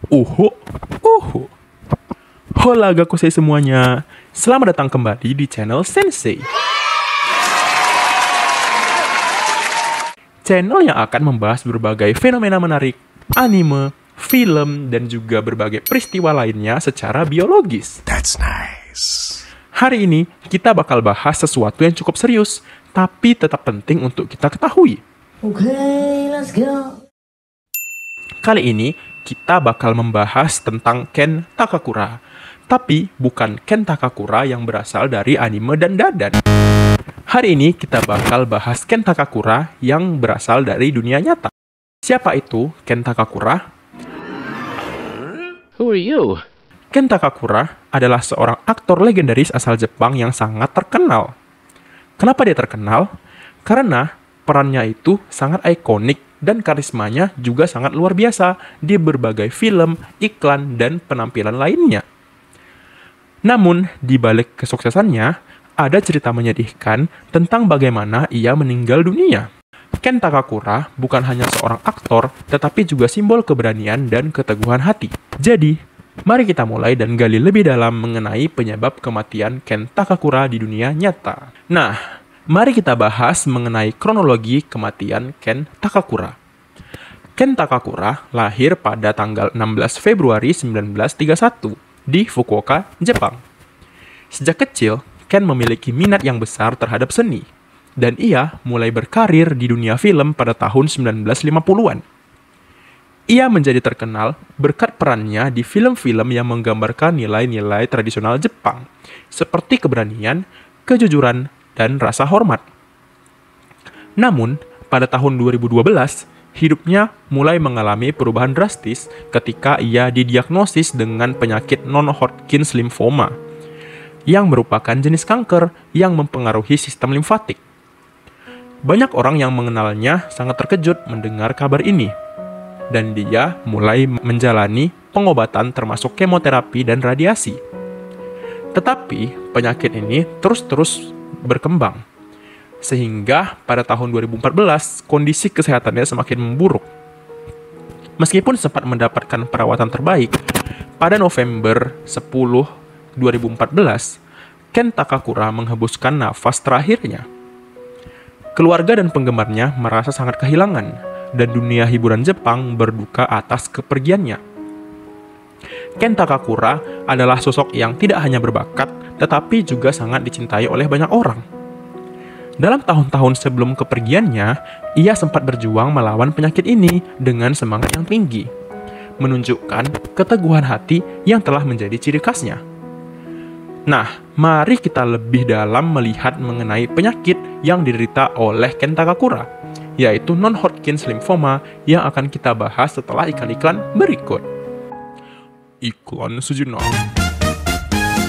Uhu, uhu. Hola gakusei semuanya. Selamat datang kembali di channel Sensei. Channel yang akan membahas berbagai fenomena menarik, anime, film, dan juga berbagai peristiwa lainnya secara biologis. That's nice. Hari ini kita bakal bahas sesuatu yang cukup serius, tapi tetap penting untuk kita ketahui. Okay, let's go. Kali ini kita bakal membahas tentang Ken Takakura. Tapi bukan Ken Takakura yang berasal dari anime dan dadan. Hari ini kita bakal bahas Ken Takakura yang berasal dari dunia nyata. Siapa itu Ken Takakura? Who are you? Ken Takakura adalah seorang aktor legendaris asal Jepang yang sangat terkenal. Kenapa dia terkenal? Karena perannya itu sangat ikonik dan karismanya juga sangat luar biasa di berbagai film, iklan, dan penampilan lainnya. Namun, di balik kesuksesannya, ada cerita menyedihkan tentang bagaimana ia meninggal dunia. Ken Takakura bukan hanya seorang aktor, tetapi juga simbol keberanian dan keteguhan hati. Jadi, mari kita mulai dan gali lebih dalam mengenai penyebab kematian Ken Takakura di dunia nyata. Nah, mari kita bahas mengenai kronologi kematian Ken Takakura. Ken Takakura lahir pada tanggal 16 Februari 1931 di Fukuoka, Jepang. Sejak kecil, Ken memiliki minat yang besar terhadap seni, dan ia mulai berkarir di dunia film pada tahun 1950-an. Ia menjadi terkenal berkat perannya di film-film yang menggambarkan nilai-nilai tradisional Jepang, seperti keberanian, kejujuran, dan rasa hormat. Namun, pada tahun 2012, hidupnya mulai mengalami perubahan drastis ketika ia didiagnosis dengan penyakit non-Hodgkin lymphoma, yang merupakan jenis kanker yang mempengaruhi sistem limfatik. Banyak orang yang mengenalnya sangat terkejut mendengar kabar ini, dan dia mulai menjalani pengobatan termasuk kemoterapi dan radiasi. Tetapi, penyakit ini terus-terus berkembang, sehingga pada tahun 2014 kondisi kesehatannya semakin memburuk. Meskipun sempat mendapatkan perawatan terbaik, pada November 10, 2014, Ken Takakura menghembuskan nafas terakhirnya. Keluarga dan penggemarnya merasa sangat kehilangan, dan dunia hiburan Jepang berduka atas kepergiannya. Ken Takakura adalah sosok yang tidak hanya berbakat, tetapi juga sangat dicintai oleh banyak orang. Dalam tahun-tahun sebelum kepergiannya, ia sempat berjuang melawan penyakit ini dengan semangat yang tinggi, menunjukkan keteguhan hati yang telah menjadi ciri khasnya. Nah, mari kita lebih dalam melihat mengenai penyakit yang diderita oleh Ken Takakura, yaitu non-Hodgkin lymphoma yang akan kita bahas setelah iklan-iklan berikut. Iklan sejenak.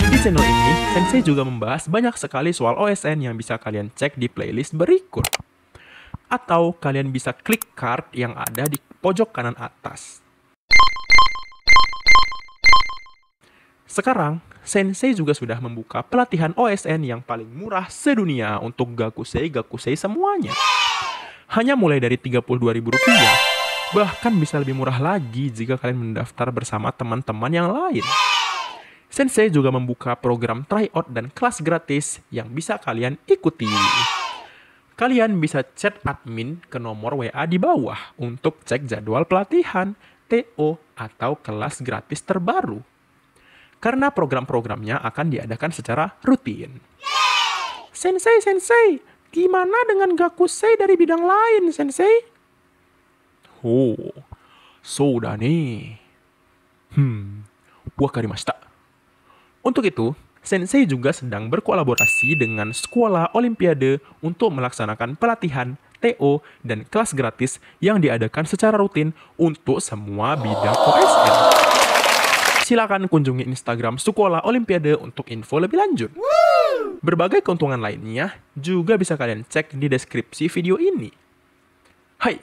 Di channel ini, Sensei juga membahas banyak sekali soal OSN yang bisa kalian cek di playlist berikut. Atau kalian bisa klik card yang ada di pojok kanan atas. Sekarang, Sensei juga sudah membuka pelatihan OSN yang paling murah sedunia untuk gakusei semuanya. Hanya mulai dari Rp32.000, bahkan bisa lebih murah lagi jika kalian mendaftar bersama teman-teman yang lain. Sensei juga membuka program tryout dan kelas gratis yang bisa kalian ikuti. Kalian bisa chat admin ke nomor WA di bawah untuk cek jadwal pelatihan, TO, atau kelas gratis terbaru. Karena program-programnya akan diadakan secara rutin. Sensei, gimana dengan gakusei dari bidang lain, Sensei? Oh, so da ne. Wakarimashita. Untuk itu, Sensei juga sedang berkolaborasi dengan Sekolah Olimpiade untuk melaksanakan pelatihan, TO, dan kelas gratis yang diadakan secara rutin untuk semua bidang OSN. Silakan kunjungi Instagram Sekolah Olimpiade untuk info lebih lanjut. Berbagai keuntungan lainnya juga bisa kalian cek di deskripsi video ini. Hai,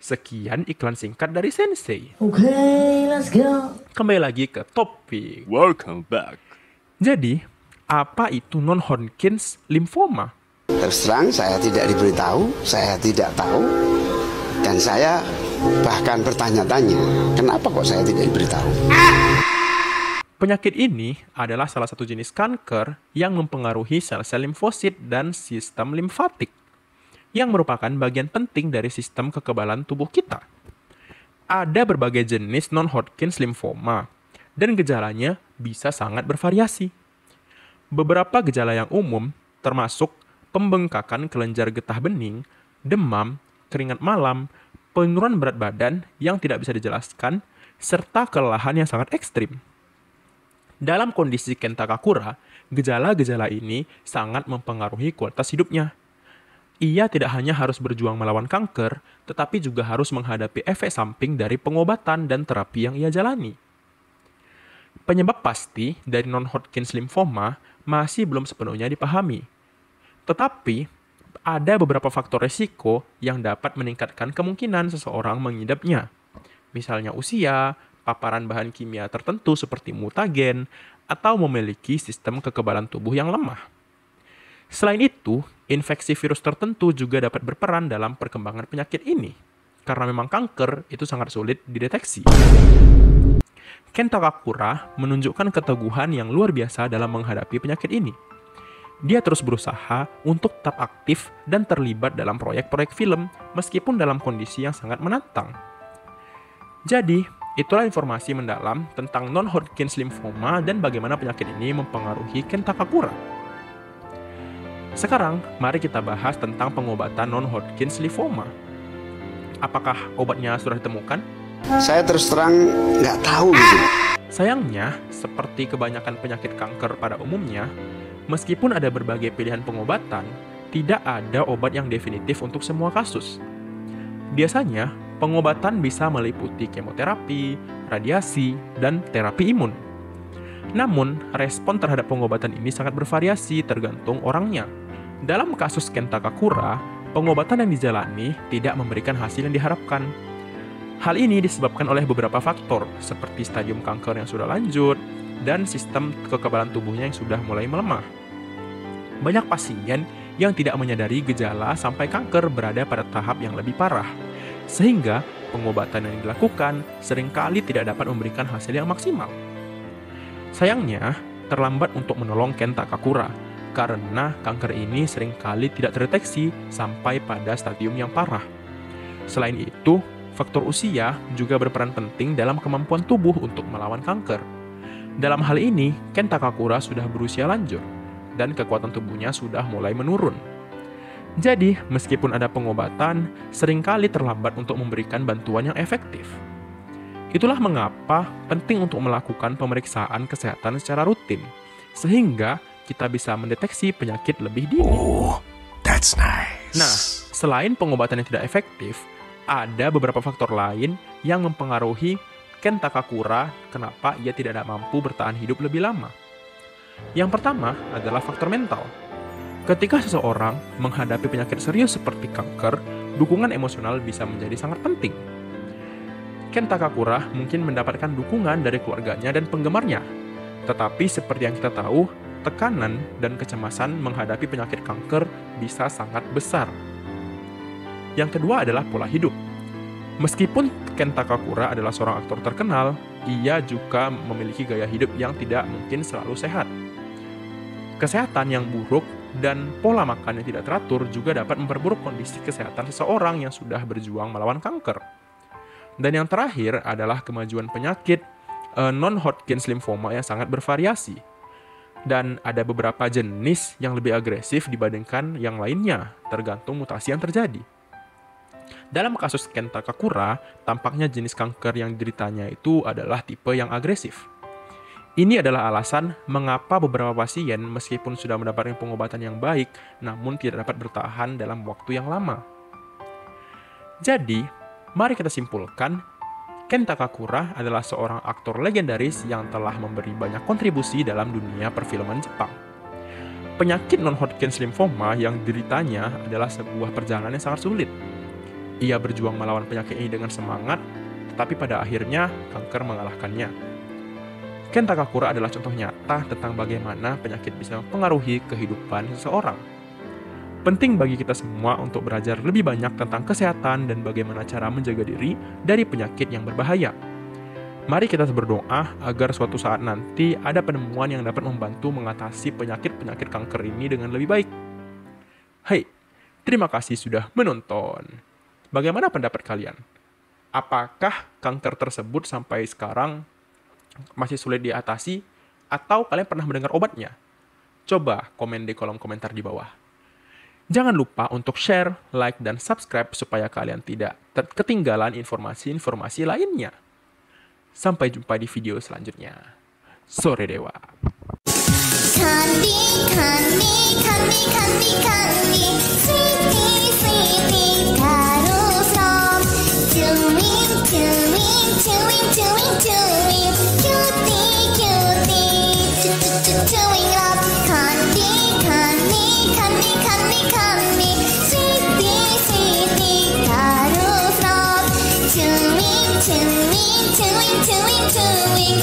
sekian iklan singkat dari Sensei. Okay, let's go. Kembali lagi ke topik. Welcome back. Jadi, apa itu non-Hodgkin lymphoma? Terus terang saya tidak diberitahu, saya tidak tahu, dan saya bahkan bertanya-tanya, kenapa kok saya tidak diberitahu? Penyakit ini adalah salah satu jenis kanker yang mempengaruhi sel-sel limfosit dan sistem limfatik, yang merupakan bagian penting dari sistem kekebalan tubuh kita. Ada berbagai jenis non-Hodgkin lymphoma, dan gejalanya bisa sangat bervariasi. Beberapa gejala yang umum termasuk pembengkakan kelenjar getah bening, demam, keringat malam, penurunan berat badan yang tidak bisa dijelaskan, serta kelelahan yang sangat ekstrim. Dalam kondisi Kenta Kakura, gejala-gejala ini sangat mempengaruhi kualitas hidupnya. Ia tidak hanya harus berjuang melawan kanker, tetapi juga harus menghadapi efek samping dari pengobatan dan terapi yang ia jalani. Penyebab pasti dari non-Hodgkin lymphoma masih belum sepenuhnya dipahami. Tetapi, ada beberapa faktor resiko yang dapat meningkatkan kemungkinan seseorang mengidapnya. Misalnya usia, paparan bahan kimia tertentu seperti mutagen, atau memiliki sistem kekebalan tubuh yang lemah. Selain itu, infeksi virus tertentu juga dapat berperan dalam perkembangan penyakit ini, karena memang kanker itu sangat sulit dideteksi. Kenta Kakura menunjukkan keteguhan yang luar biasa dalam menghadapi penyakit ini. Dia terus berusaha untuk tetap aktif dan terlibat dalam proyek-proyek film, meskipun dalam kondisi yang sangat menantang. Jadi, itulah informasi mendalam tentang non-Hodgkin lymphoma dan bagaimana penyakit ini mempengaruhi Kenta Kakura. Sekarang, mari kita bahas tentang pengobatan non-Hodgkin lymphoma. Apakah obatnya sudah ditemukan? Saya terus terang nggak tahu gitu. Sayangnya, seperti kebanyakan penyakit kanker pada umumnya, meskipun ada berbagai pilihan pengobatan, tidak ada obat yang definitif untuk semua kasus. Biasanya, pengobatan bisa meliputi kemoterapi, radiasi, dan terapi imun. Namun, respon terhadap pengobatan ini sangat bervariasi tergantung orangnya. Dalam kasus Kenta Kakura, pengobatan yang dijalani tidak memberikan hasil yang diharapkan. Hal ini disebabkan oleh beberapa faktor, seperti stadium kanker yang sudah lanjut, dan sistem kekebalan tubuhnya yang sudah mulai melemah. Banyak pasien yang tidak menyadari gejala sampai kanker berada pada tahap yang lebih parah, sehingga pengobatan yang dilakukan seringkali tidak dapat memberikan hasil yang maksimal. Sayangnya, terlambat untuk menolong Kenta Kakura, karena kanker ini seringkali tidak terdeteksi sampai pada stadium yang parah. Selain itu, faktor usia juga berperan penting dalam kemampuan tubuh untuk melawan kanker. Dalam hal ini, Kenta Kakura sudah berusia lanjut, dan kekuatan tubuhnya sudah mulai menurun. Jadi, meskipun ada pengobatan, seringkali terlambat untuk memberikan bantuan yang efektif. Itulah mengapa penting untuk melakukan pemeriksaan kesehatan secara rutin, sehingga kita bisa mendeteksi penyakit lebih dini. Oh, that's nice. Nah, selain pengobatan yang tidak efektif, ada beberapa faktor lain yang mempengaruhi Kenta Kakura kenapa ia tidak mampu bertahan hidup lebih lama. Yang pertama adalah faktor mental. Ketika seseorang menghadapi penyakit serius seperti kanker, dukungan emosional bisa menjadi sangat penting. Kenta Kakura mungkin mendapatkan dukungan dari keluarganya dan penggemarnya. Tetapi seperti yang kita tahu, tekanan dan kecemasan menghadapi penyakit kanker bisa sangat besar. Yang kedua adalah pola hidup. Meskipun Kenta Kakura adalah seorang aktor terkenal, ia juga memiliki gaya hidup yang tidak mungkin selalu sehat. Kesehatan yang buruk dan pola makan yang tidak teratur juga dapat memperburuk kondisi kesehatan seseorang yang sudah berjuang melawan kanker. Dan yang terakhir adalah kemajuan penyakit non-Hodgkin lymphoma yang sangat bervariasi. Dan ada beberapa jenis yang lebih agresif dibandingkan yang lainnya, tergantung mutasi yang terjadi. Dalam kasus Kenta Kakura, tampaknya jenis kanker yang dideritanya itu adalah tipe yang agresif. Ini adalah alasan mengapa beberapa pasien meskipun sudah mendapatkan pengobatan yang baik, namun tidak dapat bertahan dalam waktu yang lama. Jadi, mari kita simpulkan, Kenta Kakura adalah seorang aktor legendaris yang telah memberi banyak kontribusi dalam dunia perfilman Jepang. Penyakit non-Hodgkin lymphoma yang dideritanya adalah sebuah perjalanan yang sangat sulit. Ia berjuang melawan penyakit ini dengan semangat, tetapi pada akhirnya kanker mengalahkannya. Kenta Kakura adalah contoh nyata tentang bagaimana penyakit bisa mempengaruhi kehidupan seseorang. Penting bagi kita semua untuk belajar lebih banyak tentang kesehatan dan bagaimana cara menjaga diri dari penyakit yang berbahaya. Mari kita berdoa agar suatu saat nanti ada penemuan yang dapat membantu mengatasi penyakit-penyakit kanker ini dengan lebih baik. Hai, terima kasih sudah menonton. Bagaimana pendapat kalian? Apakah kanker tersebut sampai sekarang masih sulit diatasi atau kalian pernah mendengar obatnya? Coba komen di kolom komentar di bawah. Jangan lupa untuk share, like, dan subscribe supaya kalian tidak ketinggalan informasi-informasi lainnya. Sampai jumpa di video selanjutnya. Sore Dewa. Candy, candy, candy, candy, candy, sweetie, sweetie, taruh from chewing, chewing, chewing, chewing, chewing, cutie, cutie, chewing up, candy, candy, candy, candy, candy, sweetie, sweetie, taruh from chewing, chewing, chewing, chewing, chewing,